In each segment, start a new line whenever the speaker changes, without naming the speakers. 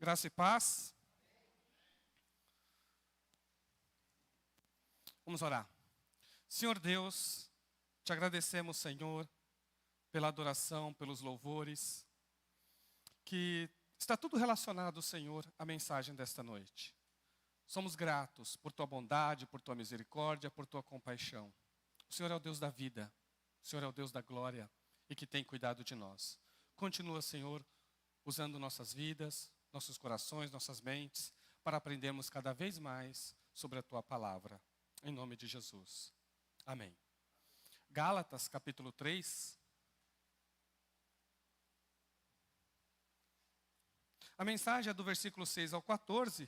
Graça e paz. Vamos orar. Senhor Deus, te agradecemos, Senhor, pela adoração, pelos louvores, que está tudo relacionado, Senhor, à mensagem desta noite. Somos gratos por tua bondade, por tua misericórdia, por tua compaixão. O Senhor é o Deus da vida, o Senhor é o Deus da glória e que tem cuidado de nós. Continua, Senhor, usando nossas vidas, nossos corações, nossas mentes, para aprendermos cada vez mais sobre a tua palavra. Em nome de Jesus. Amém. Gálatas, capítulo 3. A mensagem é do versículo 6 ao 14,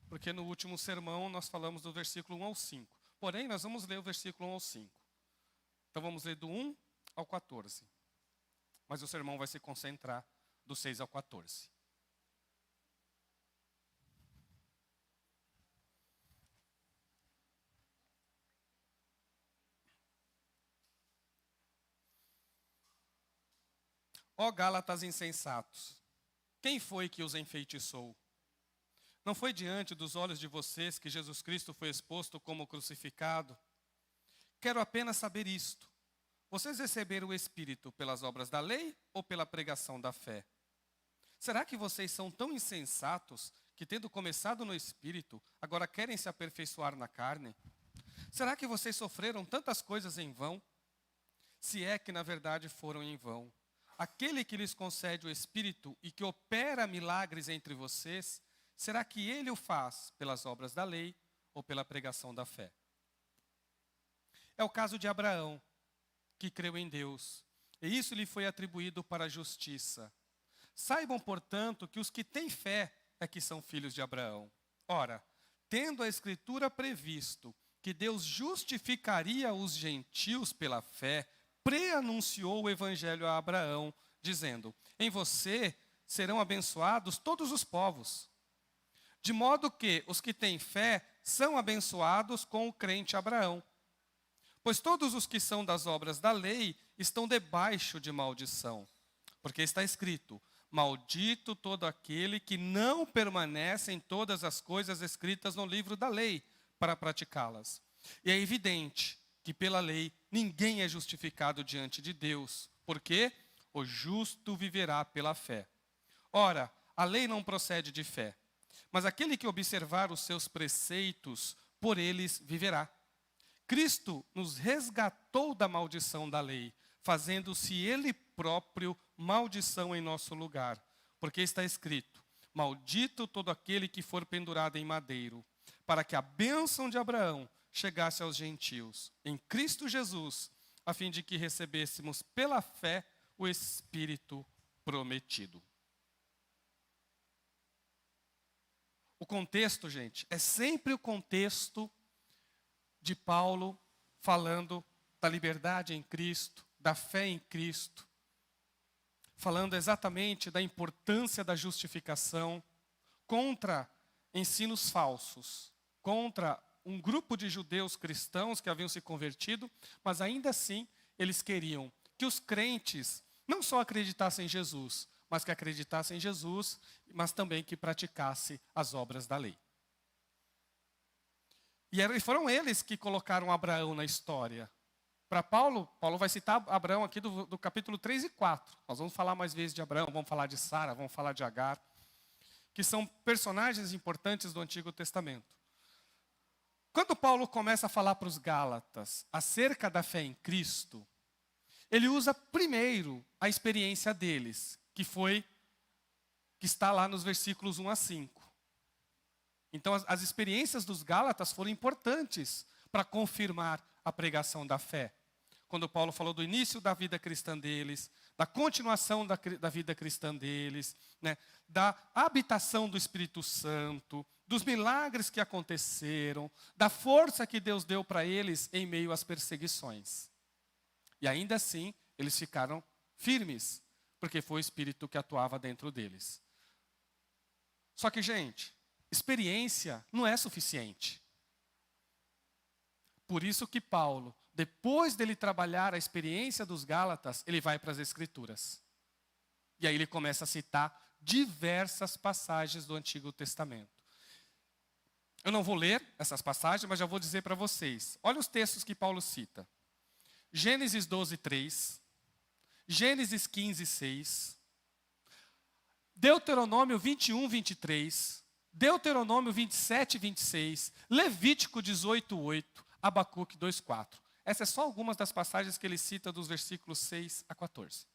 porque no último sermão nós falamos do versículo 1 ao 5. Porém, nós vamos ler o versículo 1 ao 5. Então vamos ler do 1 ao 14. Mas o sermão vai se concentrar do 6 ao 14. Ó Gálatas insensatos, quem foi que os enfeitiçou? Não foi diante dos olhos de vocês que Jesus Cristo foi exposto como crucificado? Quero apenas saber isto. Vocês receberam o Espírito pelas obras da lei ou pela pregação da fé? Será que vocês são tão insensatos que, tendo começado no Espírito, agora querem se aperfeiçoar na carne? Será que vocês sofreram tantas coisas em vão? Se é que na verdade foram em vão. Aquele que lhes concede o Espírito e que opera milagres entre vocês, será que ele o faz pelas obras da lei ou pela pregação da fé? É o caso de Abraão, que creu em Deus, e isso lhe foi atribuído para a justiça. Saibam, portanto, que os que têm fé é que são filhos de Abraão. Ora, tendo a Escritura previsto que Deus justificaria os gentios pela fé, preanunciou o Evangelho a Abraão, dizendo: em você serão abençoados todos os povos. De modo que os que têm fé são abençoados com o crente Abraão. Pois todos os que são das obras da lei estão debaixo de maldição. Porque está escrito: maldito todo aquele que não permanece em todas as coisas escritas no livro da lei, para praticá-las. E é evidente que pela lei ninguém é justificado diante de Deus, porque o justo viverá pela fé. Ora, a lei não procede de fé, mas aquele que observar os seus preceitos, por eles viverá. Cristo nos resgatou da maldição da lei, fazendo-se Ele próprio maldição em nosso lugar, porque está escrito: maldito todo aquele que for pendurado em madeiro, para que a bênção de Abraão chegasse aos gentios, em Cristo Jesus, a fim de que recebêssemos pela fé o Espírito prometido. O contexto, gente, é sempre o contexto de Paulo falando da liberdade em Cristo, da fé em Cristo, falando exatamente da importância da justificação contra ensinos falsos, contra um grupo de judeus cristãos que haviam se convertido, mas ainda assim eles queriam que os crentes não só acreditassem em Jesus, mas que acreditassem em Jesus, mas também que praticasse as obras da lei. E foram eles que colocaram Abraão na história. Para Paulo vai citar Abraão aqui do capítulo 3 e 4. Nós vamos falar mais vezes de Abraão, vamos falar de Sara, vamos falar de Agar, que são personagens importantes do Antigo Testamento. Quando Paulo começa a falar para os Gálatas acerca da fé em Cristo, ele usa primeiro a experiência deles, que está lá nos versículos 1 a 5. Então as experiências dos Gálatas foram importantes para confirmar a pregação da fé. Quando Paulo falou do início da vida cristã deles, da continuação da vida cristã deles, né, da habitação do Espírito Santo, dos milagres que aconteceram, da força que Deus deu para eles em meio às perseguições. E ainda assim, eles ficaram firmes, porque foi o Espírito que atuava dentro deles. Só que, gente, experiência não é suficiente. Por isso que Paulo, depois dele trabalhar a experiência dos Gálatas, ele vai para as Escrituras. E aí ele começa a citar diversas passagens do Antigo Testamento. Eu não vou ler essas passagens, mas já vou dizer para vocês. Olha os textos que Paulo cita. Gênesis 12, 3. Gênesis 15, 6. Deuteronômio 21, 23. Deuteronômio 27, 26. Levítico 18, 8. Abacuque 2, 4. Essas são só algumas das passagens que ele cita dos versículos 6 a 14.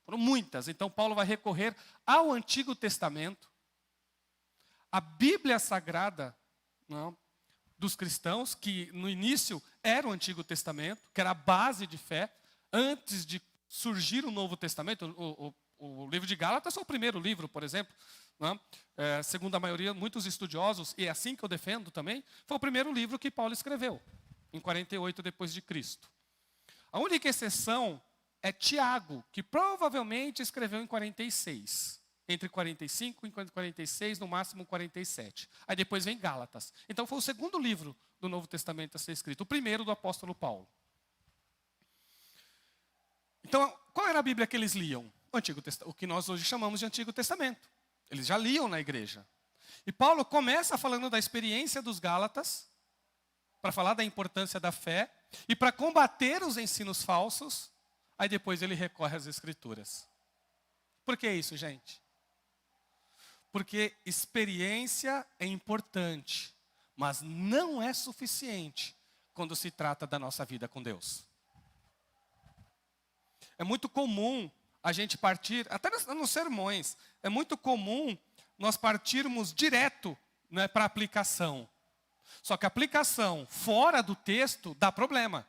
Foram muitas. Então Paulo vai recorrer ao Antigo Testamento. A Bíblia Sagrada, não, dos cristãos, que no início era o Antigo Testamento, que era a base de fé, antes de surgir o Novo Testamento. O livro de Gálatas é o primeiro livro, por exemplo, não? Segundo a maioria, muitos estudiosos, e é assim que eu defendo também, foi o primeiro livro que Paulo escreveu, em 48 depois de Cristo. A única exceção é Tiago, que provavelmente escreveu em 46. Entre 45 e 46, no máximo 47. Aí depois vem Gálatas. Então foi o segundo livro do Novo Testamento a ser escrito. O primeiro do apóstolo Paulo. Então, qual era a Bíblia que eles liam? O que nós hoje chamamos de Antigo Testamento. Eles já liam na igreja. E Paulo começa falando da experiência dos Gálatas, para falar da importância da fé, e para combater os ensinos falsos, aí depois ele recorre às Escrituras. Por que isso, gente? Porque experiência é importante, mas não é suficiente quando se trata da nossa vida com Deus. É muito comum a gente partir, até nos sermões, é muito comum nós partirmos direto, né, para a aplicação. Só que a aplicação fora do texto dá problema.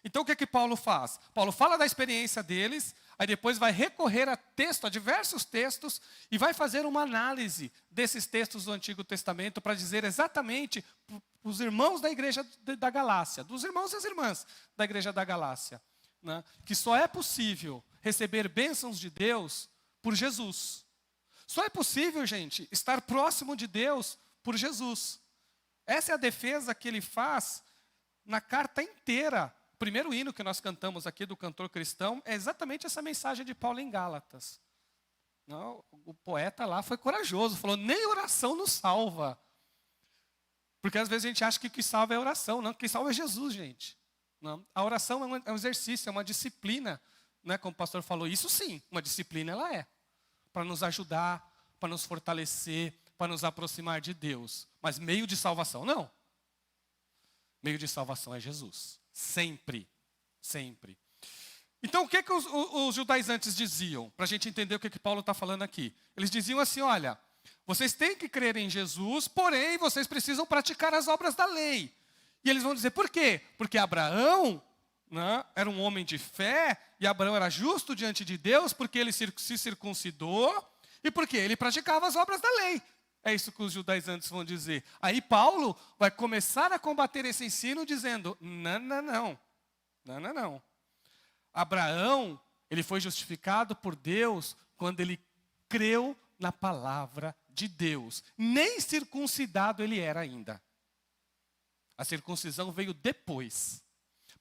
Então o que é que Paulo faz? Paulo fala da experiência deles, aí depois vai recorrer a diversos textos, e vai fazer uma análise desses textos do Antigo Testamento para dizer exatamente para os irmãos da igreja da Galácia, dos irmãos e as irmãs da igreja da Galácia, né, que só é possível receber bênçãos de Deus por Jesus. Só é possível, gente, estar próximo de Deus por Jesus. Essa é a defesa que ele faz na carta inteira. O primeiro hino que nós cantamos aqui do cantor cristão é exatamente essa mensagem de Paulo em Gálatas. Não, o poeta lá foi corajoso, falou, nem oração nos salva. Porque às vezes a gente acha que o que salva é a oração. Não, o que salva é Jesus, gente. Não, a oração é um exercício, é uma disciplina. Né, como o pastor falou, isso sim, uma disciplina ela é. Para nos ajudar, para nos fortalecer, para nos aproximar de Deus. Mas meio de salvação, não. Meio de salvação é Jesus. Sempre. Sempre. Então, o que os judaizantes diziam? Para a gente entender o que Paulo está falando aqui. Eles diziam assim, olha, vocês têm que crer em Jesus, porém, vocês precisam praticar as obras da lei. E eles vão dizer, por quê? Porque Abraão, né, era um homem de fé, e Abraão era justo diante de Deus, porque ele se circuncidou, e porque ele praticava as obras da lei. É isso que os judaizantes vão dizer. Aí Paulo vai começar a combater esse ensino dizendo, não. Abraão, ele foi justificado por Deus quando ele creu na palavra de Deus. Nem circuncidado ele era ainda. A circuncisão veio depois.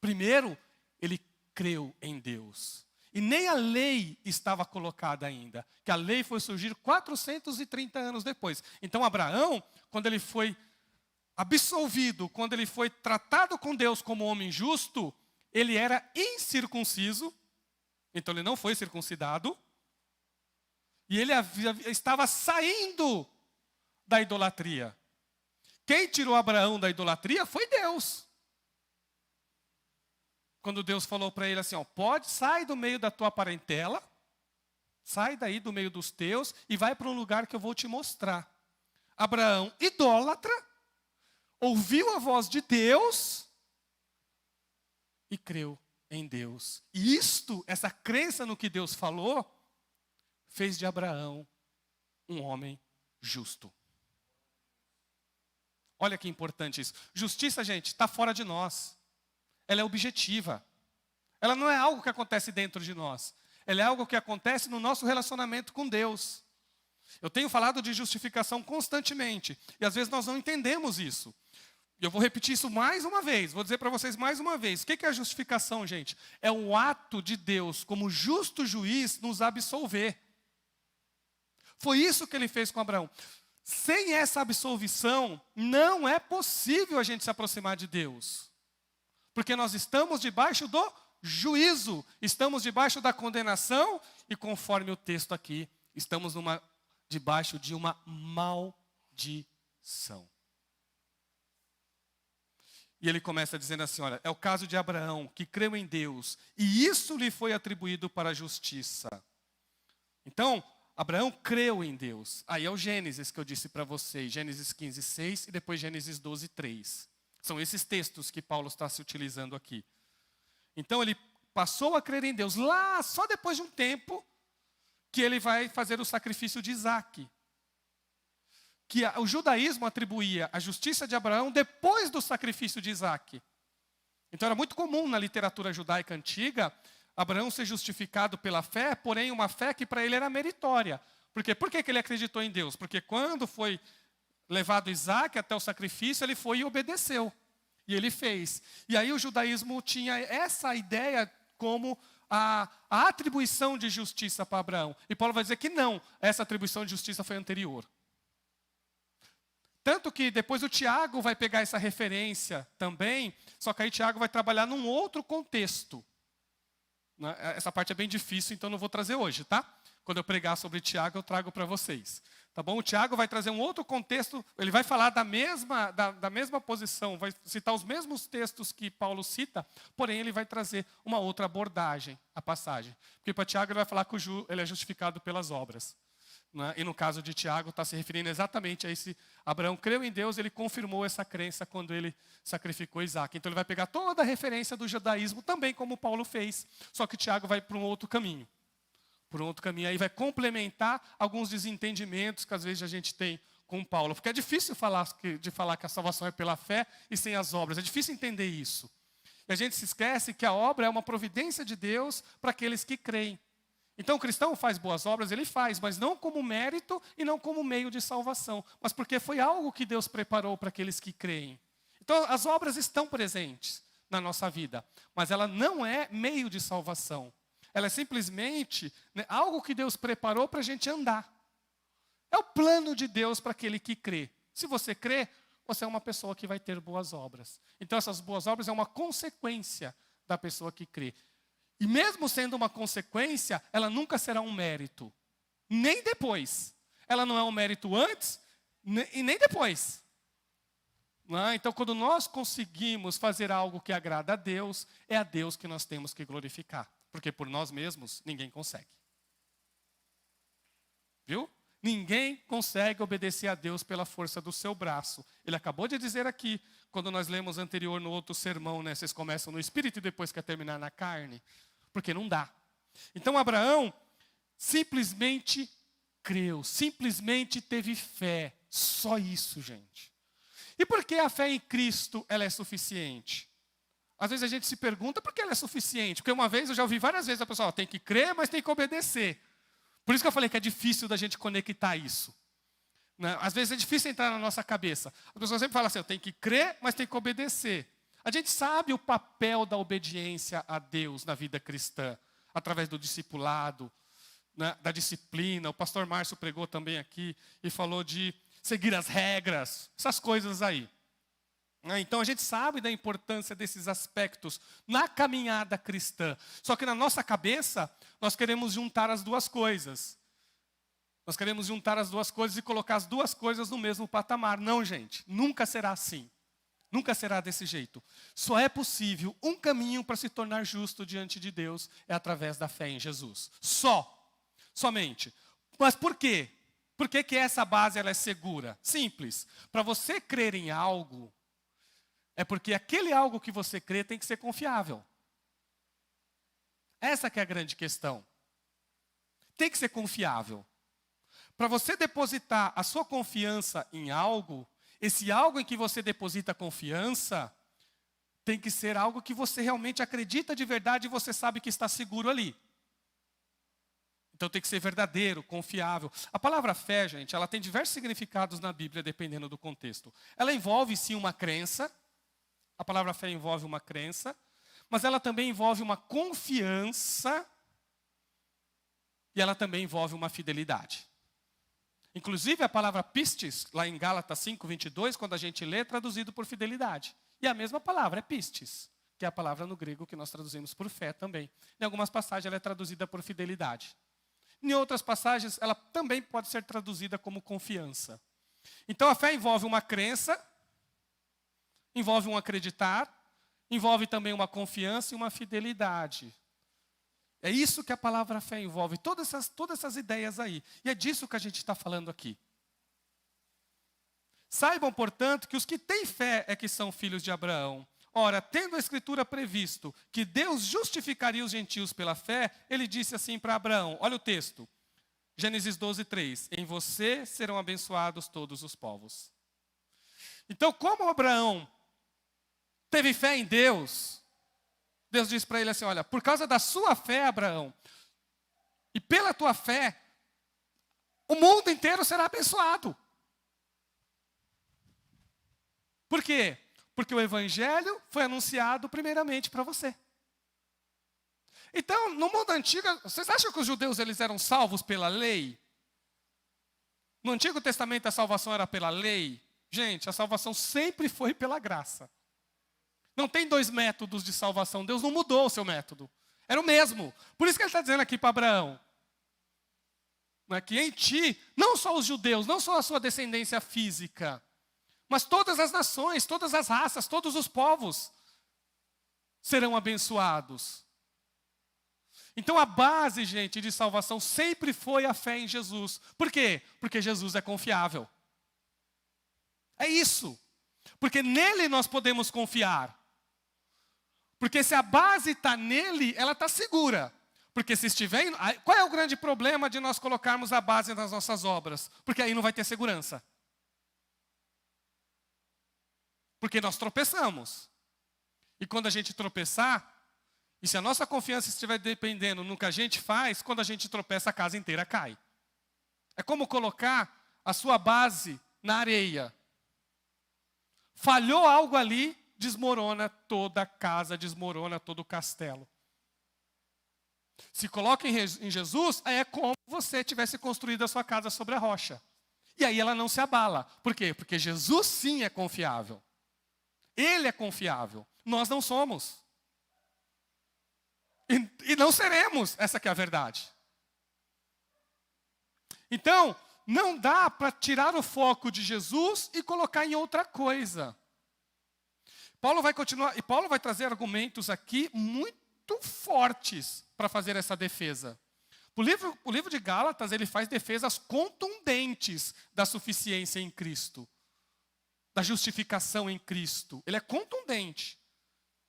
Primeiro, ele creu em Deus. E nem a lei estava colocada ainda, que a lei foi surgir 430 anos depois. Então Abraão, quando ele foi absolvido, quando ele foi tratado com Deus como homem justo, ele era incircunciso, então ele não foi circuncidado, e ele estava saindo da idolatria. Quem tirou Abraão da idolatria foi Deus. Quando Deus falou para ele assim, ó, sai do meio da tua parentela, sai daí do meio dos teus e vai para um lugar que eu vou te mostrar. Abraão, idólatra, ouviu a voz de Deus e creu em Deus. E essa crença no que Deus falou, fez de Abraão um homem justo. Olha que importante isso. Justiça, gente, está fora de nós. Ela é objetiva. Ela não é algo que acontece dentro de nós. Ela é algo que acontece no nosso relacionamento com Deus. Eu tenho falado de justificação constantemente. E às vezes nós não entendemos isso. E eu vou repetir isso mais uma vez. Vou dizer para vocês mais uma vez. O que é a justificação, gente? É o ato de Deus, como justo juiz, nos absolver. Foi isso que ele fez com Abraão. Sem essa absolvição, não é possível a gente se aproximar de Deus. Porque nós estamos debaixo do juízo, estamos debaixo da condenação e, conforme o texto aqui, estamos debaixo de uma maldição. E ele começa dizendo assim, olha, é o caso de Abraão, que creu em Deus, e isso lhe foi atribuído para a justiça. Então, Abraão creu em Deus. Aí é o Gênesis que eu disse para vocês, Gênesis 15, 6 e depois Gênesis 12, 3. São esses textos que Paulo está se utilizando aqui. Então, ele passou a crer em Deus lá, só depois de um tempo, que ele vai fazer o sacrifício de Isaque. Que o judaísmo atribuía a justiça de Abraão depois do sacrifício de Isaque. Então era muito comum na literatura judaica antiga, Abraão ser justificado pela fé, porém uma fé que para ele era meritória. Por quê? Por que ele acreditou em Deus? Porque quando foi levado Isaque até o sacrifício, ele foi e obedeceu. E ele fez. E aí o judaísmo tinha essa ideia como a atribuição de justiça para Abraão. E Paulo vai dizer que não, essa atribuição de justiça foi anterior. Tanto que depois o Tiago vai pegar essa referência também, só que aí Tiago vai trabalhar num outro contexto. Essa parte é bem difícil, então não vou trazer hoje, tá? Quando eu pregar sobre Tiago, eu trago para vocês. Tá bom? O Tiago vai trazer um outro contexto, ele vai falar da mesma posição, vai citar os mesmos textos que Paulo cita, porém ele vai trazer uma outra abordagem à passagem. Porque para Tiago ele vai falar que ele é justificado pelas obras. E no caso de Tiago, está se referindo exatamente a esse Abraão creu em Deus, ele confirmou essa crença quando ele sacrificou Isaque. Então ele vai pegar toda a referência do judaísmo, também como Paulo fez, só que Tiago vai para um outro caminho. Por um outro caminho, aí vai complementar alguns desentendimentos que às vezes a gente tem com Paulo. Porque é difícil falar que a salvação é pela fé e sem as obras, é difícil entender isso. E a gente se esquece que a obra é uma providência de Deus para aqueles que creem. Então o cristão faz boas obras, ele faz, mas não como mérito e não como meio de salvação, mas porque foi algo que Deus preparou para aqueles que creem. Então as obras estão presentes na nossa vida, mas ela não é meio de salvação. Ela é simplesmente algo que Deus preparou para a gente andar. É o plano de Deus para aquele que crê. Se você crê, você é uma pessoa que vai ter boas obras. Então essas boas obras é uma consequência da pessoa que crê. E mesmo sendo uma consequência, ela nunca será um mérito. Nem depois. Ela não é um mérito antes e nem depois. Então, quando nós conseguimos fazer algo que agrada a Deus, é a Deus que nós temos que glorificar. Porque por nós mesmos, ninguém consegue. Viu? Ninguém consegue obedecer a Deus pela força do seu braço. Ele acabou de dizer aqui, quando nós lemos anterior no outro sermão, vocês começam no espírito e depois quer terminar na carne. Porque não dá. Então Abraão simplesmente creu, simplesmente teve fé. Só isso, gente. E por que a fé em Cristo ela é suficiente? Às vezes a gente se pergunta por que ela é suficiente. Porque uma vez, eu já ouvi várias vezes a pessoa, tem que crer, mas tem que obedecer. Por isso que eu falei que é difícil da gente conectar isso. Às vezes é difícil entrar na nossa cabeça. As pessoas sempre falam assim, eu tenho que crer, mas tem que obedecer. A gente sabe o papel da obediência a Deus na vida cristã, através do discipulado, da disciplina. O pastor Márcio pregou também aqui e falou de seguir as regras, essas coisas aí. Então a gente sabe da importância desses aspectos na caminhada cristã. Só que na nossa cabeça, nós queremos juntar as duas coisas. Nós queremos juntar as duas coisas e colocar as duas coisas no mesmo patamar. Não, gente, nunca será assim. Nunca será desse jeito. Só é possível um caminho para se tornar justo diante de Deus, é através da fé em Jesus. Somente. Mas por quê? Por que essa base ela é segura? Simples. Para você crer em algo, é porque aquele algo que você crê tem que ser confiável. Essa que é a grande questão. Tem que ser confiável. Para você depositar a sua confiança em algo, esse algo em que você deposita confiança, tem que ser algo que você realmente acredita de verdade e você sabe que está seguro ali. Então tem que ser verdadeiro, confiável. A palavra fé, gente, ela tem diversos significados na Bíblia, dependendo do contexto. Ela envolve sim uma crença, a palavra fé envolve uma crença, mas ela também envolve uma confiança e ela também envolve uma fidelidade. Inclusive a palavra pistes, lá em Gálatas 5:22, quando a gente lê, é traduzido por fidelidade. E a mesma palavra é pistes, que é a palavra no grego que nós traduzimos por fé também. Em algumas passagens ela é traduzida por fidelidade. Em outras passagens ela também pode ser traduzida como confiança. Então a fé envolve uma crença, envolve um acreditar, envolve também uma confiança e uma fidelidade. É isso que a palavra fé envolve, todas essas ideias aí. E é disso que a gente está falando aqui. Saibam, portanto, que os que têm fé é que são filhos de Abraão. Ora, tendo a Escritura previsto que Deus justificaria os gentios pela fé, ele disse assim para Abraão, olha o texto, Gênesis 12:3, em você serão abençoados todos os povos. Então, como Abraão teve fé em Deus, Deus disse para ele assim, olha, por causa da sua fé, Abraão, e pela tua fé, o mundo inteiro será abençoado. Por quê? Porque o evangelho foi anunciado primeiramente para você. Então, no mundo antigo, vocês acham que os judeus eles eram salvos pela lei? No Antigo Testamento a salvação era pela lei? Gente, a salvação sempre foi pela graça. Não tem dois métodos de salvação. Deus não mudou o seu método. Era o mesmo. Por isso que ele está dizendo aqui para Abraão. Não é que em ti, não só os judeus, não só a sua descendência física, mas todas as nações, todas as raças, todos os povos serão abençoados. Então a base, gente, de salvação sempre foi a fé em Jesus. Por quê? Porque Jesus é confiável. É isso. Porque nele nós podemos confiar. Porque se a base está nele, ela está segura. Porque se estiver... Qual é o grande problema de nós colocarmos a base nas nossas obras? Porque aí não vai ter segurança. Porque nós tropeçamos. E quando a gente tropeçar, e se a nossa confiança estiver dependendo no que a gente faz, quando a gente tropeça, a casa inteira cai. É como colocar a sua base na areia. Falhou algo ali, desmorona toda a casa, desmorona todo o castelo. Se coloca em Jesus, aí é como se você tivesse construído a sua casa sobre a rocha. E aí ela não se abala. Por quê? Porque Jesus sim é confiável. Ele é confiável. Nós não somos. E não seremos. Essa que é a verdade. Então, não dá para tirar o foco de Jesus e colocar em outra coisa. Paulo vai continuar, e Paulo vai trazer argumentos aqui muito fortes para fazer essa defesa. O livro de Gálatas, ele faz defesas contundentes da suficiência em Cristo, da justificação em Cristo. Ele é contundente.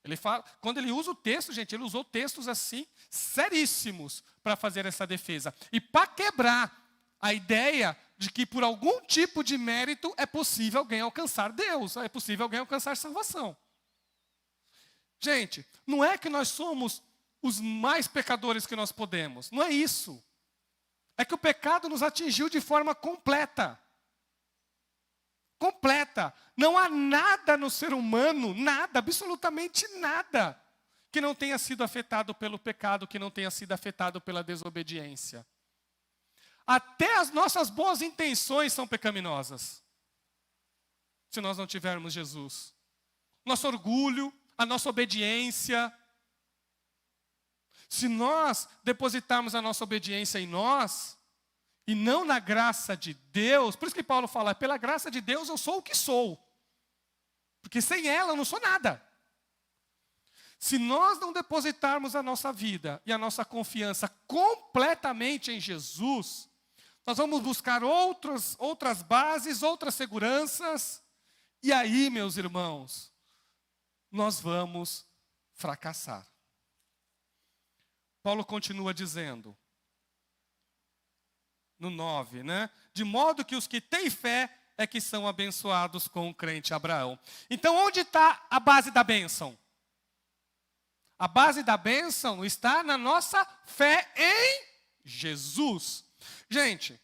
Ele fala, quando ele usa o texto, gente, ele usou textos assim, seríssimos, para fazer essa defesa. E para quebrar a ideia de que por algum tipo de mérito é possível alguém alcançar Deus, é possível alguém alcançar salvação. Gente, não é que nós somos os mais pecadores que nós podemos, não é isso. É que o pecado nos atingiu de forma completa. Completa. Não há nada no ser humano, nada, absolutamente nada, que não tenha sido afetado pelo pecado, que não tenha sido afetado pela desobediência. Até as nossas boas intenções são pecaminosas, se nós não tivermos Jesus. Nosso orgulho, a nossa obediência. Se nós depositarmos a nossa obediência em nós, e não na graça de Deus, por isso que Paulo fala, pela graça de Deus eu sou o que sou. Porque sem ela eu não sou nada. Se nós não depositarmos a nossa vida e a nossa confiança completamente em Jesus, nós vamos buscar outras bases, outras seguranças, e aí, meus irmãos, nós vamos fracassar. Paulo continua dizendo, no 9, né? De modo que os que têm fé é que são abençoados com o crente Abraão. Então, onde está a base da bênção? A base da bênção está na nossa fé em Jesus. Gente,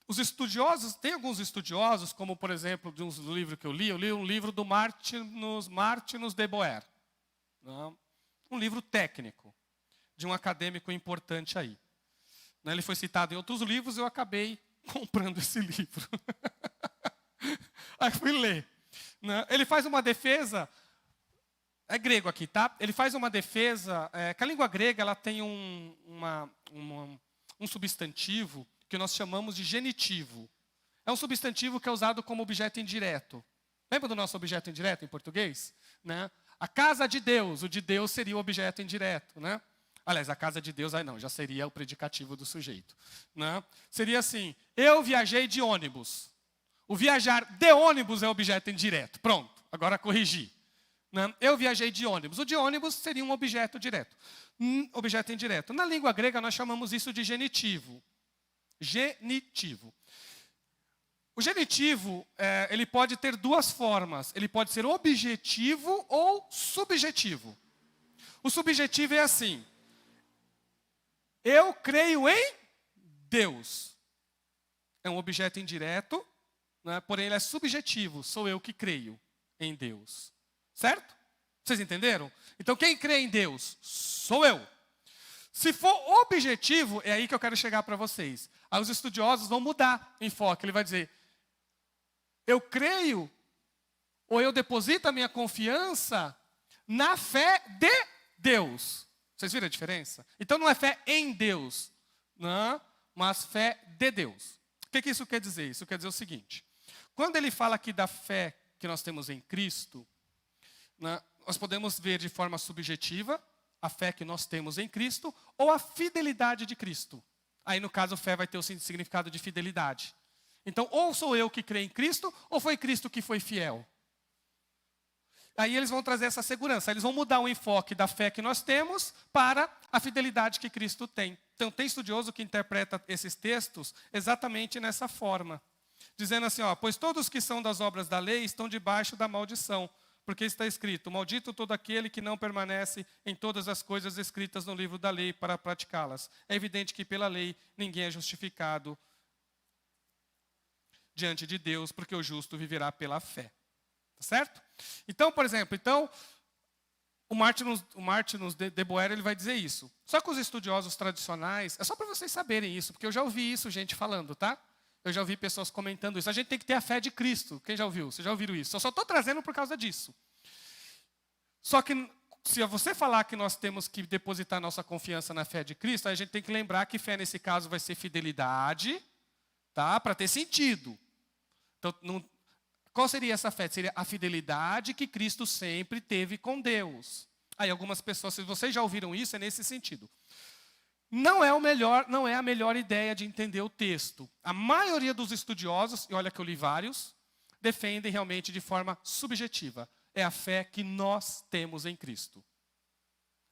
os estudiosos, tem alguns estudiosos, como por exemplo, do livro que eu li um livro do Martinus de Boer. Um livro técnico, de um acadêmico importante aí. Ele foi citado em outros livros, eu acabei comprando esse livro. Aí fui ler. Né? Ele faz uma defesa, é grego aqui, tá? Ele faz uma defesa, que a língua grega ela tem um substantivo que nós chamamos de genitivo. É um substantivo que é usado como objeto indireto. Lembra do nosso objeto indireto em português? Né? A casa de Deus, o de Deus seria o objeto indireto, né? Aliás, a casa de Deus, aí não, já seria o predicativo do sujeito. Né? Seria assim, eu viajei de ônibus. O viajar de ônibus é objeto indireto. Pronto, agora corrigi. Né? Eu viajei de ônibus. O de ônibus seria um objeto direto. Objeto indireto. Na língua grega, nós chamamos isso de genitivo. Genitivo. O genitivo, ele pode ter duas formas. Ele pode ser objetivo ou subjetivo. O subjetivo é assim. Eu creio em Deus. É um objeto indireto, né? Porém ele é subjetivo. Sou eu que creio em Deus. Certo? Vocês entenderam? Então quem crê em Deus? Sou eu. Se for objetivo, é aí que eu quero chegar para vocês. Aí os estudiosos vão mudar o enfoque. Ele vai dizer, eu creio, ou eu deposito a minha confiança na fé de Deus. Vocês viram a diferença? Então não é fé em Deus, não, mas fé de Deus. O que isso quer dizer? Isso quer dizer o seguinte. Quando ele fala aqui da fé que nós temos em Cristo, né, nós podemos ver de forma subjetiva a fé que nós temos em Cristo ou a fidelidade de Cristo. Aí no caso, fé vai ter o significado de fidelidade. Então, ou sou eu que creio em Cristo, ou foi Cristo que foi fiel. Aí eles vão trazer essa segurança. Eles vão mudar o enfoque da fé que nós temos para a fidelidade que Cristo tem. Então, tem estudioso que interpreta esses textos exatamente nessa forma. Dizendo assim, pois todos que são das obras da lei estão debaixo da maldição. Porque está escrito, maldito todo aquele que não permanece em todas as coisas escritas no livro da lei para praticá-las. É evidente que pela lei ninguém é justificado diante de Deus, porque o justo viverá pela fé. Tá certo? Então, por exemplo, o Martinus de Boer ele vai dizer isso. Só que os estudiosos tradicionais, é só para vocês saberem isso, porque eu já ouvi isso, gente falando, tá? Eu já ouvi pessoas comentando isso. A gente tem que ter a fé de Cristo. Quem já ouviu? Vocês já ouviram isso? Eu só estou trazendo por causa disso. Só que, se você falar que nós temos que depositar nossa confiança na fé de Cristo, a gente tem que lembrar que fé, nesse caso, vai ser fidelidade, tá? Para ter sentido. Então, qual seria essa fé? Seria a fidelidade que Cristo sempre teve com Deus. Aí algumas pessoas, se vocês já ouviram isso, é nesse sentido. Não é a melhor ideia de entender o texto. A maioria dos estudiosos, e olha que eu li vários, defendem realmente de forma subjetiva. É a fé que nós temos em Cristo.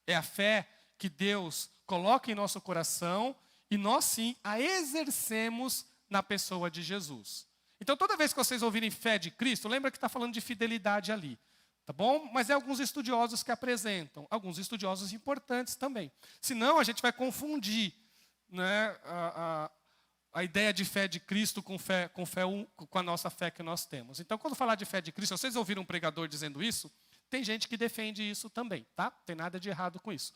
É a fé que Deus coloca em nosso coração e nós sim a exercemos na pessoa de Jesus. Então toda vez que vocês ouvirem fé de Cristo, lembra que está falando de fidelidade ali. Tá bom? Mas é alguns estudiosos que apresentam, alguns estudiosos importantes também. Senão a gente vai confundir, né, a ideia de fé de Cristo com a nossa fé que nós temos. Então, quando falar de fé de Cristo, vocês ouviram um pregador dizendo isso? Tem gente que defende isso também, tá? Tem nada de errado com isso.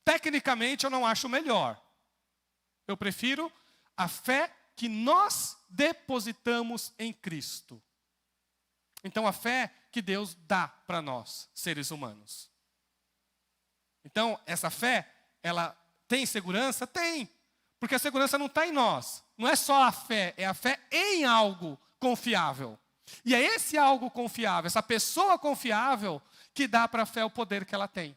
Tecnicamente, eu não acho melhor. Eu prefiro a fé que nós depositamos em Cristo. Então, a fé que Deus dá para nós, seres humanos. Então, essa fé, ela tem segurança? Tem. Porque a segurança não está em nós. Não é só a fé, é a fé em algo confiável. E é esse algo confiável, essa pessoa confiável, que dá para a fé o poder que ela tem.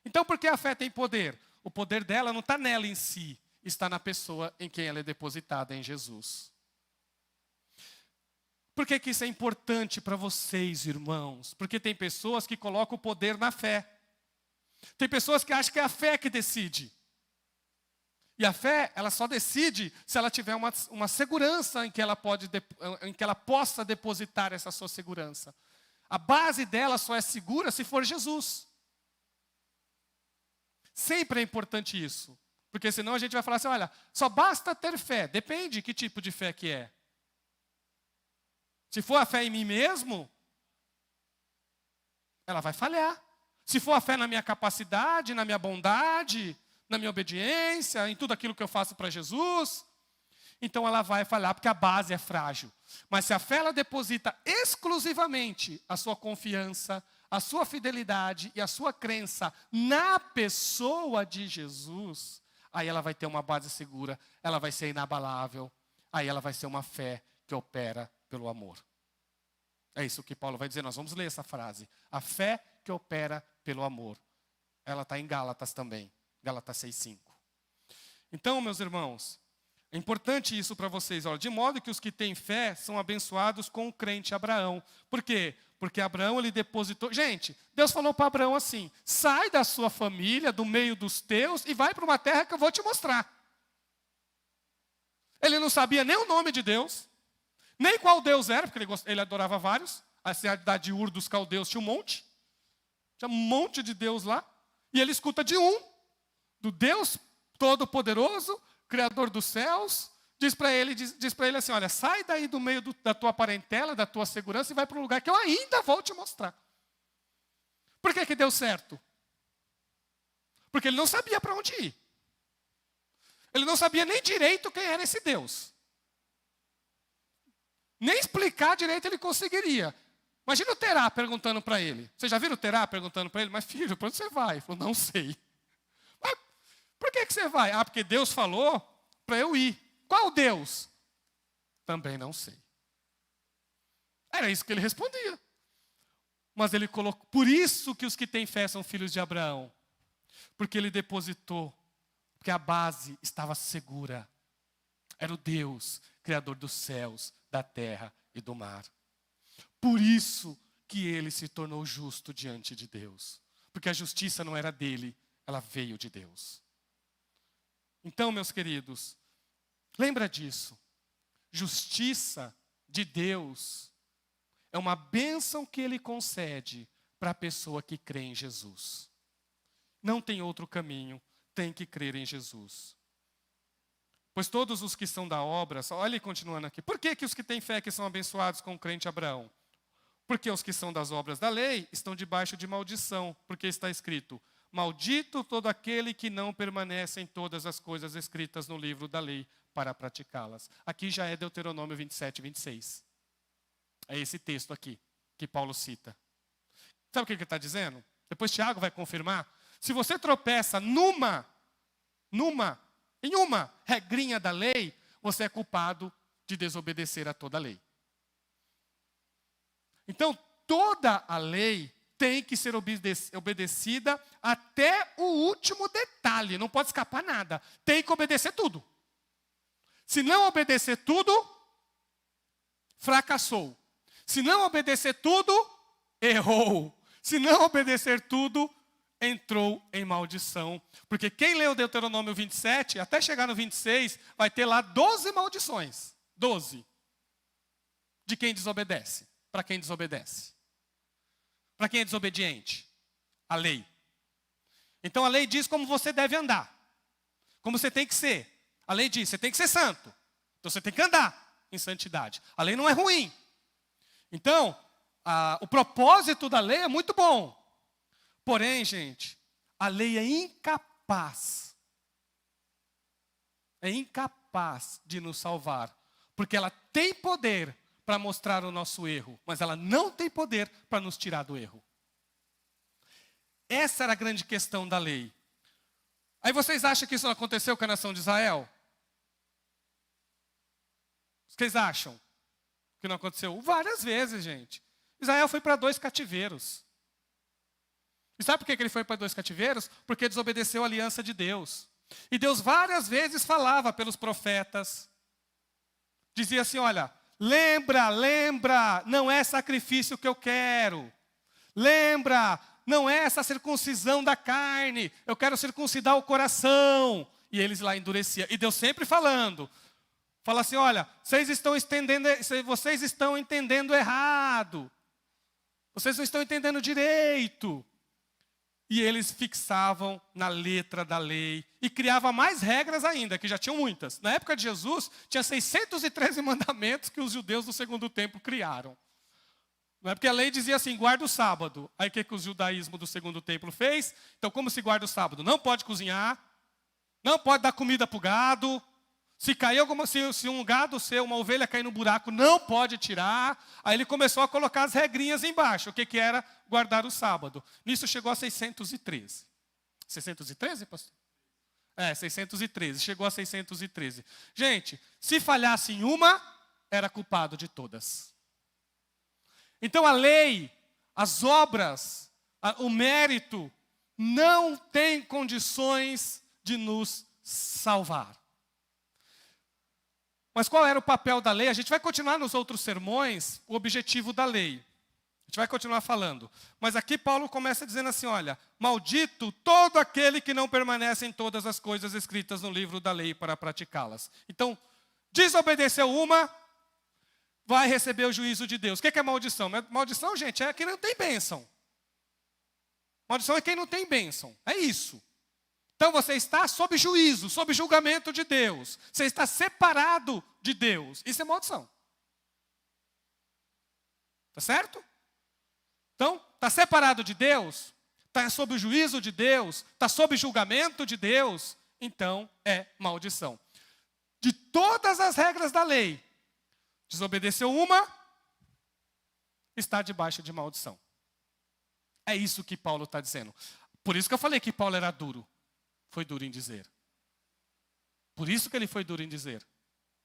Então, por que a fé tem poder? O poder dela não está nela em si, está na pessoa em quem ela é depositada, em Jesus. Por que isso é importante para vocês, irmãos? Porque tem pessoas que colocam o poder na fé. Tem pessoas que acham que é a fé que decide. E a fé, ela só decide se ela tiver uma segurança em que ela possa depositar essa sua segurança. A base dela só é segura se for Jesus. Sempre é importante isso. Porque senão a gente vai falar assim, olha, só basta ter fé. Depende que tipo de fé que é. Se for a fé em mim mesmo, ela vai falhar. Se for a fé na minha capacidade, na minha bondade, na minha obediência, em tudo aquilo que eu faço para Jesus. então ela vai falhar, porque a base é frágil. Mas se a fé ela deposita exclusivamente a sua confiança, a sua fidelidade e a sua crença na pessoa de Jesus, aí ela vai ter uma base segura, ela vai ser inabalável, aí ela vai ser uma fé que opera pelo amor. É isso que Paulo vai dizer, nós vamos ler essa frase. A fé que opera pelo amor. Ela está em Gálatas também, Gálatas 6:5. Então, meus irmãos, é importante isso para vocês. Olha, de modo que os que têm fé são abençoados com o crente Abraão. Por quê? Porque Abraão, ele depositou... Gente, Deus falou para Abraão assim, sai da sua família, do meio dos teus, e vai para uma terra que eu vou te mostrar. Ele não sabia nem o nome de Deus, nem qual Deus era, porque ele adorava vários. A cidade de Ur dos caldeus tinha um monte. Tinha um monte de Deus lá. E ele escuta de um, do Deus Todo-Poderoso, Criador dos céus, diz para ele assim, olha, sai daí do meio da tua parentela, da tua segurança e vai para um lugar que eu ainda vou te mostrar. Por que deu certo? Porque ele não sabia para onde ir. Ele não sabia nem direito quem era esse Deus. Nem explicar direito ele conseguiria. Imagina o Terá perguntando para ele. Vocês já viram o Terá perguntando para ele? Mas filho, para onde você vai? Ele falou, não sei. Mas por que você vai? Ah, porque Deus falou para eu ir. Qual Deus? Também não sei. Era isso que ele respondia. Mas ele colocou, por isso que os que têm fé são filhos de Abraão. Porque ele depositou, porque a base estava segura. Era o Deus, Criador dos céus, da terra e do mar. Por isso que ele se tornou justo diante de Deus. Porque a justiça não era dele, ela veio de Deus. Então, meus queridos, lembra disso. Justiça de Deus é uma bênção que ele concede para a pessoa que crê em Jesus. Não tem outro caminho, tem que crer em Jesus. Pois todos os que são da obra, olha ele continuando aqui. Por que os que têm fé que são abençoados com o crente Abraão? Porque os que são das obras da lei estão debaixo de maldição, porque está escrito, maldito todo aquele que não permanece em todas as coisas escritas no livro da lei para praticá-las. Aqui já é Deuteronômio 27, 26. É esse texto aqui que Paulo cita. Sabe o que ele está dizendo? Depois Tiago vai confirmar. Se você tropeça em uma regrinha da lei, você é culpado de desobedecer a toda a lei. Então, toda a lei tem que ser obedecida até o último detalhe. Não pode escapar nada. Tem que obedecer tudo. Se não obedecer tudo, fracassou. Se não obedecer tudo, errou. Se não obedecer tudo, entrou em maldição. Porque quem leu Deuteronômio 27, até chegar no 26, vai ter lá 12 maldições. 12. De quem desobedece. Para quem desobedece. Para quem é desobediente. A lei. Então a lei diz como você deve andar. Como você tem que ser. A lei diz, você tem que ser santo. Então você tem que andar em santidade. A lei não é ruim. Então, o propósito da lei é muito bom. Porém, gente, a lei é incapaz. É incapaz de nos salvar. Porque ela tem poder para mostrar o nosso erro. Mas ela não tem poder para nos tirar do erro. Essa era a grande questão da lei. Aí vocês acham que isso não aconteceu com a nação de Israel? Vocês acham que não aconteceu? Várias vezes, gente. Israel foi para 2 cativeiros. E sabe por que ele foi para 2 cativeiros? Porque desobedeceu a aliança de Deus. E Deus várias vezes falava pelos profetas. Dizia assim, olha, lembra, não é sacrifício que eu quero. Lembra, não é essa circuncisão da carne. Eu quero circuncidar o coração. E eles lá endureciam. E Deus sempre falando. Fala assim, olha, vocês estão entendendo errado. Vocês não estão entendendo direito. E eles fixavam na letra da lei. E criavam mais regras ainda, que já tinham muitas. Na época de Jesus, tinha 613 mandamentos que os judeus do segundo templo criaram. Não é porque a lei dizia assim, guarda o sábado. Aí o que o judaísmo do segundo templo fez? Então como se guarda o sábado? Não pode cozinhar. Não pode dar comida para o gado. Se cair se um gado seu, uma ovelha cair no buraco, não pode tirar. Aí ele começou a colocar as regrinhas embaixo. O que era? Guardar o sábado. Nisso chegou a 613. 613, pastor? 613. Chegou a 613. Gente, se falhasse em uma, era culpado de todas. Então a lei, as obras, o mérito, não tem condições de nos salvar. Mas qual era o papel da lei? A gente vai continuar nos outros sermões, o objetivo da lei. A gente vai continuar falando. Mas aqui Paulo começa dizendo assim, olha, maldito todo aquele que não permanece em todas as coisas escritas no livro da lei para praticá-las. Então, desobedeceu uma, vai receber o juízo de Deus. O que é maldição? Maldição, gente, é quem não tem bênção. Maldição é quem não tem bênção. É isso. Então você está sob juízo, sob julgamento de Deus. Você está separado de Deus. Isso é maldição. Tá certo? Então, está separado de Deus, está sob o juízo de Deus, está sob julgamento de Deus, então é maldição. De todas as regras da lei, desobedeceu uma, está debaixo de maldição. É isso que Paulo está dizendo. Por isso que eu falei que Paulo era duro. Foi duro em dizer. Por isso que ele foi duro em dizer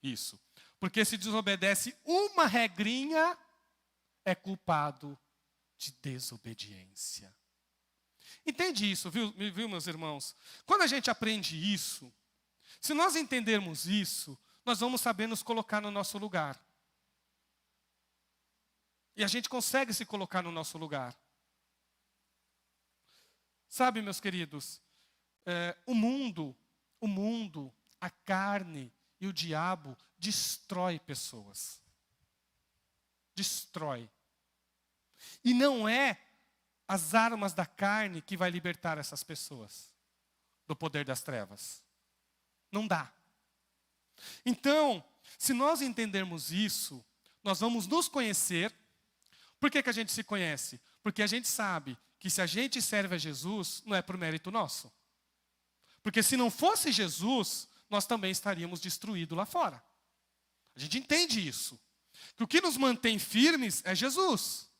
isso. Porque se desobedece uma regrinha, é culpado de desobediência. Entende isso, viu, meus irmãos? Quando a gente aprende isso, se nós entendermos isso, nós vamos saber nos colocar no nosso lugar. E a gente consegue se colocar no nosso lugar. Sabe, meus queridos, o mundo, a carne e o diabo destrói pessoas. Destrói. E não é as armas da carne que vai libertar essas pessoas do poder das trevas. Não dá. Então, se nós entendermos isso, nós vamos nos conhecer. Por que a gente se conhece? Porque a gente sabe que se a gente serve a Jesus, não é por mérito nosso. Porque se não fosse Jesus, nós também estaríamos destruídos lá fora. A gente entende isso. Que o que nos mantém firmes é Jesus.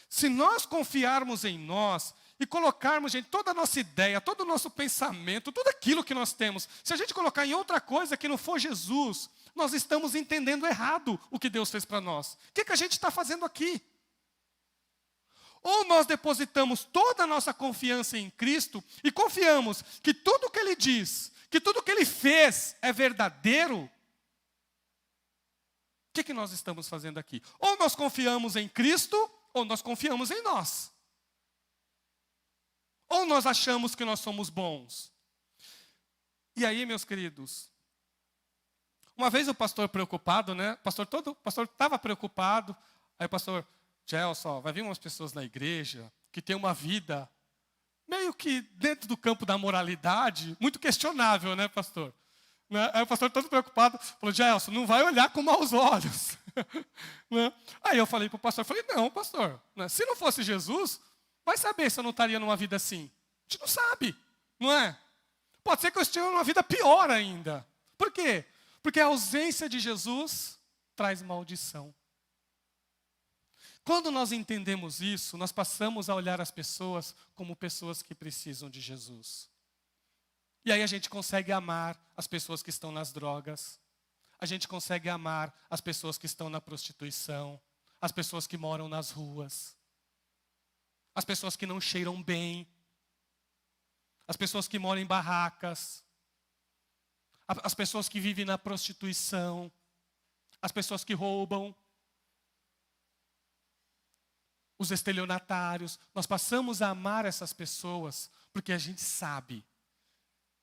Se nós confiarmos em nós e colocarmos, gente, toda a nossa ideia, todo o nosso pensamento, tudo aquilo que nós temos, se a gente colocar em outra coisa que não for Jesus, nós estamos entendendo errado o que Deus fez para nós. O que a gente está fazendo aqui? Ou nós depositamos toda a nossa confiança em Cristo e confiamos que tudo que Ele diz, que tudo que Ele fez é verdadeiro. O que nós estamos fazendo aqui? Ou nós confiamos em Cristo, ou nós confiamos em nós. Ou nós achamos que nós somos bons. E aí, meus queridos, uma vez o pastor preocupado, né? O pastor estava preocupado. Aí o pastor, Gelson, vai vir umas pessoas na igreja que tem uma vida meio que dentro do campo da moralidade, muito questionável, né, pastor? Aí o pastor todo preocupado, falou, Gelson, não vai olhar com maus olhos. Aí eu falei para o pastor, não, pastor, se não fosse Jesus, vai saber se eu não estaria numa vida assim. A gente não sabe, não é? Pode ser que eu esteja numa vida pior ainda. Por quê? Porque a ausência de Jesus traz maldição. Quando nós entendemos isso, nós passamos a olhar as pessoas como pessoas que precisam de Jesus. E aí a gente consegue amar as pessoas que estão nas drogas. A gente consegue amar as pessoas que estão na prostituição. As pessoas que moram nas ruas. As pessoas que não cheiram bem. As pessoas que moram em barracas. As pessoas que vivem na prostituição. As pessoas que roubam. Os estelionatários. Nós passamos a amar essas pessoas porque a gente sabe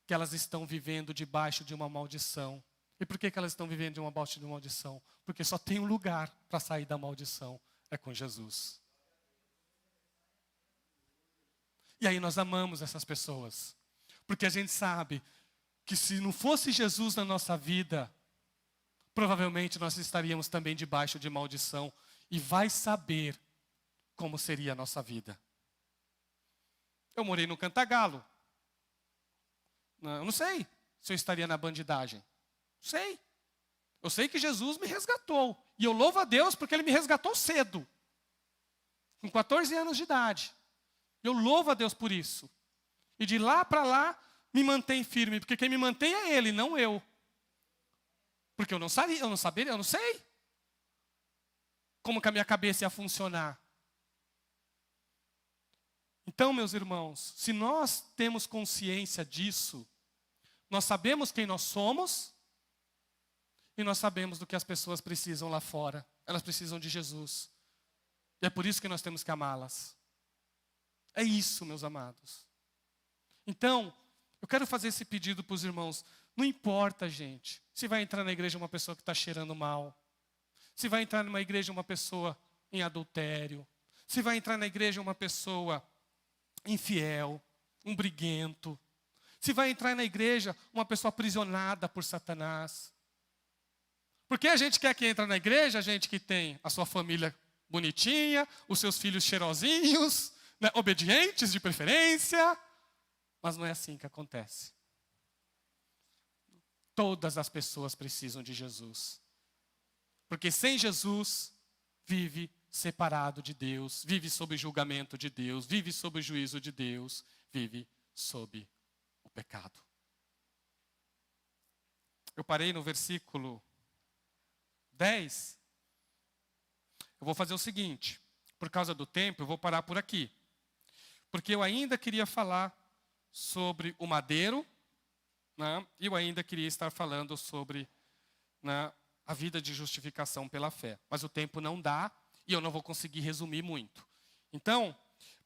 que elas estão vivendo debaixo de uma maldição. E por que elas estão vivendo debaixo de uma maldição? Porque só tem um lugar para sair da maldição, é com Jesus. E aí nós amamos essas pessoas, porque a gente sabe que se não fosse Jesus na nossa vida, provavelmente nós estaríamos também debaixo de maldição, e vai saber como seria a nossa vida. Eu morei no Cantagalo. Eu não sei se eu estaria na bandidagem. Sei. Eu sei que Jesus me resgatou. E eu louvo a Deus porque Ele me resgatou cedo. Com 14 anos de idade. Eu louvo a Deus por isso. E de lá para lá, me mantém firme. Porque quem me mantém é Ele, não eu. Porque eu não sei como que a minha cabeça ia funcionar. Então, meus irmãos, se nós temos consciência disso, nós sabemos quem nós somos e nós sabemos do que as pessoas precisam lá fora. Elas precisam de Jesus. E é por isso que nós temos que amá-las. É isso, meus amados. Então, eu quero fazer esse pedido para os irmãos. Não importa, gente, se vai entrar na igreja uma pessoa que está cheirando mal. Se vai entrar numa igreja uma pessoa em adultério. Se vai entrar na igreja uma pessoa infiel, um briguento. Se vai entrar na igreja uma pessoa aprisionada por Satanás. Porque a gente quer que entre na igreja, a gente que tem a sua família bonitinha, os seus filhos cheirosinhos, né, obedientes de preferência. Mas não é assim que acontece. Todas as pessoas precisam de Jesus. Porque sem Jesus, vive separado de Deus, vive sob julgamento de Deus, vive sob o juízo de Deus, vive sob o pecado. Eu parei no versículo 10. Eu vou fazer o seguinte, por causa do tempo, eu vou parar por aqui. Porque eu ainda queria falar sobre o madeiro, né? E eu ainda queria estar falando sobre, né, a vida de justificação pela fé. Mas o tempo não dá e eu não vou conseguir resumir muito. Então,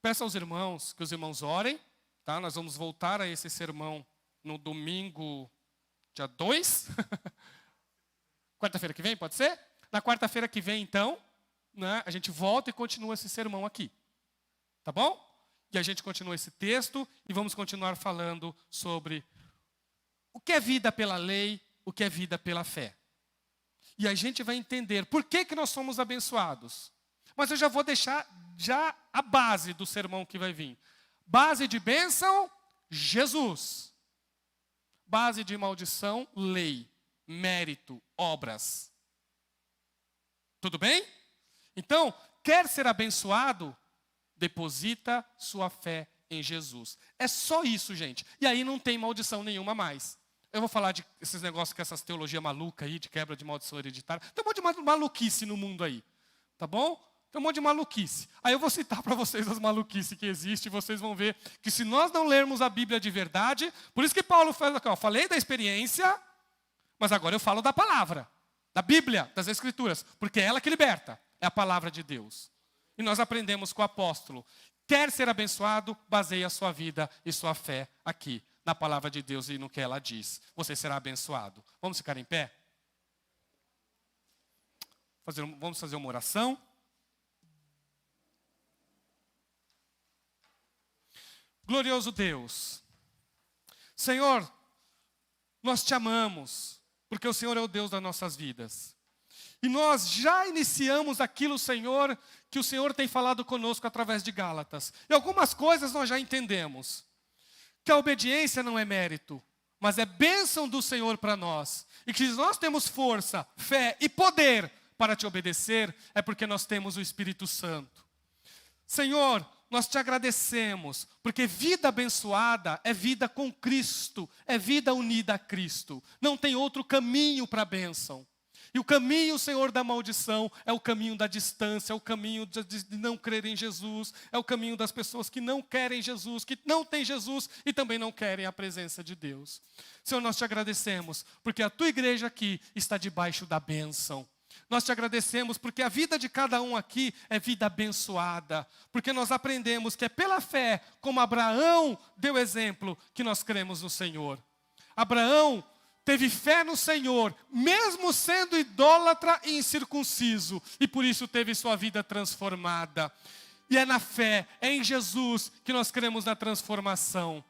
peço aos irmãos que os irmãos orem. Tá? Nós vamos voltar a esse sermão no domingo, dia 2. Quarta-feira que vem, pode ser? Na quarta-feira que vem, então, né, a gente volta e continua esse sermão aqui. Tá bom? E a gente continua esse texto e vamos continuar falando sobre o que é vida pela lei, o que é vida pela fé. E a gente vai entender por que nós somos abençoados. Mas eu já vou deixar já a base do sermão que vai vir. Base de bênção, Jesus. Base de maldição, lei, mérito, obras. Tudo bem? Então, quer ser abençoado? Deposita sua fé em Jesus. É só isso, gente. E aí não tem maldição nenhuma mais. Eu vou falar de esses negócios com essas teologias malucas aí, de quebra de maldição hereditária. Tem um monte de maluquice no mundo aí. Tá bom? Tem um monte de maluquice. Aí eu vou citar para vocês as maluquices que existem. E vocês vão ver que se nós não lermos a Bíblia de verdade... Por isso que Paulo fala aqui, ó, falei da experiência, mas agora eu falo da palavra. Da Bíblia, das Escrituras. Porque é ela que liberta. É a palavra de Deus. E nós aprendemos com o apóstolo. Quer ser abençoado, baseie a sua vida e sua fé aqui. Na palavra de Deus e no que ela diz. Você será abençoado. Vamos ficar em pé? Vamos fazer uma oração. Glorioso Deus. Senhor, nós te amamos, porque o Senhor é o Deus das nossas vidas. E nós já iniciamos aquilo, Senhor, que o Senhor tem falado conosco através de Gálatas. E algumas coisas nós já entendemos. Que a obediência não é mérito, mas é bênção do Senhor para nós. E que se nós temos força, fé e poder para te obedecer, é porque nós temos o Espírito Santo. Senhor, nós te agradecemos, porque vida abençoada é vida com Cristo, é vida unida a Cristo. Não tem outro caminho para a bênção. E o caminho, Senhor, da maldição é o caminho da distância, é o caminho de não crer em Jesus, é o caminho das pessoas que não querem Jesus, que não têm Jesus e também não querem a presença de Deus. Senhor, nós te agradecemos, porque a tua igreja aqui está debaixo da bênção. Nós te agradecemos porque a vida de cada um aqui é vida abençoada, porque nós aprendemos que é pela fé, como Abraão deu exemplo, que nós cremos no Senhor. Abraão teve fé no Senhor, mesmo sendo idólatra e incircunciso, e por isso teve sua vida transformada. E é na fé, é em Jesus, que nós cremos na transformação.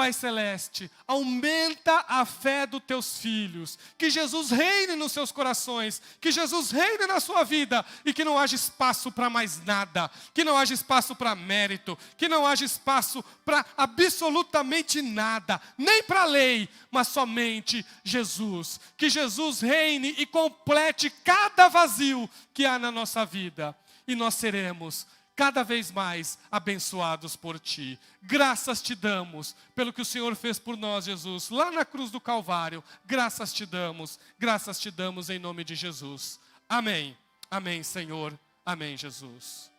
Pai Celeste, aumenta a fé dos teus filhos, que Jesus reine nos seus corações, que Jesus reine na sua vida, e que não haja espaço para mais nada, que não haja espaço para mérito, que não haja espaço para absolutamente nada, nem para a lei, mas somente Jesus. Que Jesus reine e complete cada vazio que há na nossa vida, e nós seremos cada vez mais abençoados por Ti. Graças te damos pelo que o Senhor fez por nós, Jesus, lá na cruz do Calvário. Graças te damos em nome de Jesus. Amém. Amém, Senhor. Amém, Jesus.